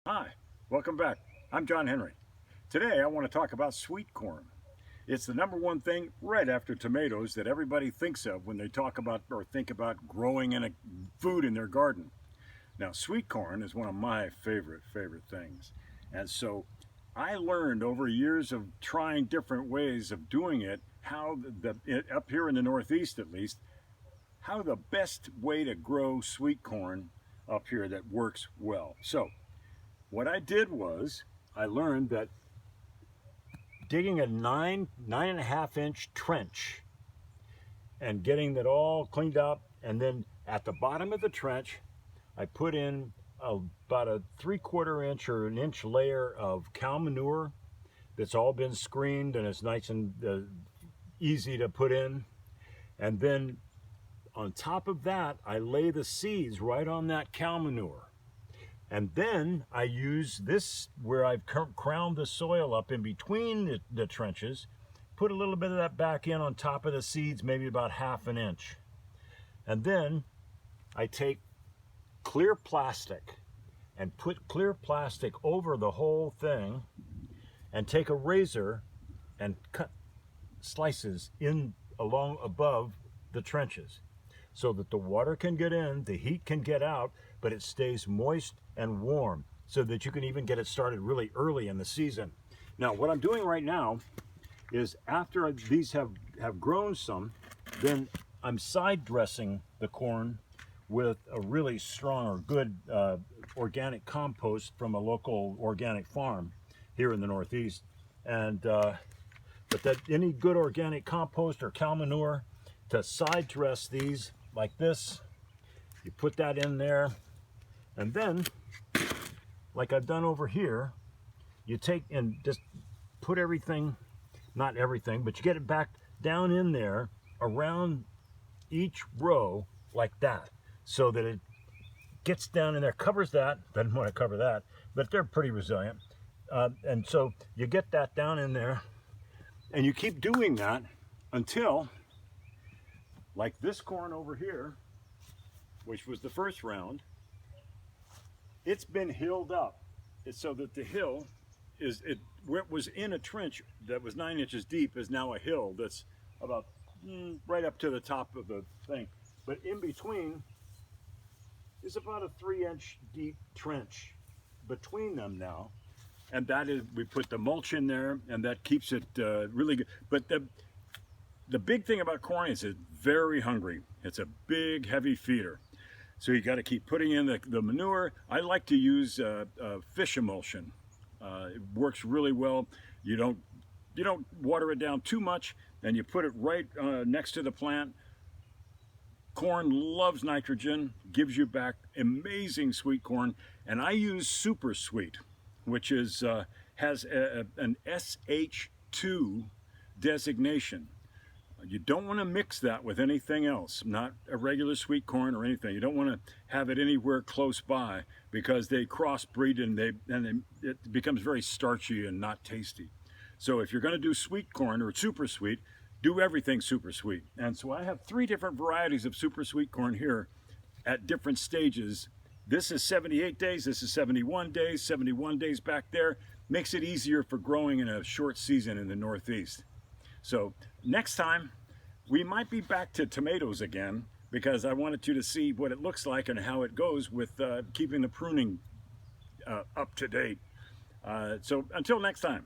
Hi, welcome back. I'm John Henry. Today I want to talk about sweet corn. It's the number one thing right after tomatoes that everybody thinks of when they talk about or think about growing food in their garden. Now, sweet corn is one of my favorite things. And so I learned over years of trying different ways of doing it, up here in the Northeast at least, how the best way to grow sweet corn up here that works well. So what I did was I learned that digging a nine and a half inch trench and getting that all cleaned up, and then at the bottom of the trench I put in about a 3/4 inch or an inch layer of cow manure that's all been screened and it's nice and easy to put in. And then on top of that I lay the seeds right on that cow manure. And then I use this where I've crowned the soil up in between the trenches, put a little bit of that back in on top of the seeds, maybe about 1/2 inch. And then I take clear plastic and put clear plastic over the whole thing and take a razor and cut slices in along above the trenches so that the water can get in, the heat can get out, but it stays moist and warm so that you can even get it started really early in the season. Now, what I'm doing right now is after these have grown some, then I'm side dressing the corn with a really strong or good organic compost from a local organic farm here in the Northeast. And but that any good organic compost or cow manure to side dress these like this, you put that in there, and then like I've done over here, you take and just put everything, not everything, but you get it back down in there around each row like that, so that it gets down in there, covers that. Doesn't want to cover that, but they're pretty resilient. And so you get that down in there, and you keep doing that until, like this corn over here, which was the first round, it's been hilled up. It's so that the hill where it was in a trench that was 9 inches deep is now a hill that's about right up to the top of the thing. But in between is about a 3-inch deep trench between them now. And that is, we put the mulch in there, and that keeps it really good. But the big thing about corn is it's very hungry. It's a big, heavy feeder. So you got to keep putting in the manure. I like to use fish emulsion. It works really well. You don't water it down too much, and you put it right next to the plant. Corn loves nitrogen, gives you back amazing sweet corn, and I use super sweet, which is has an SH2 designation. You don't want to mix that with anything else, not a regular sweet corn or anything. You don't want to have it anywhere close by because they crossbreed and it becomes very starchy and not tasty. So if you're going to do sweet corn or super sweet, do everything super sweet. And so I have 3 different varieties of super sweet corn here at different stages. This is 78 days, this is 71 days, 71 days back there. Makes it easier for growing in a short season in the Northeast. So next time, we might be back to tomatoes again, because I wanted you to see what it looks like and how it goes with keeping the pruning up to date. So until next time.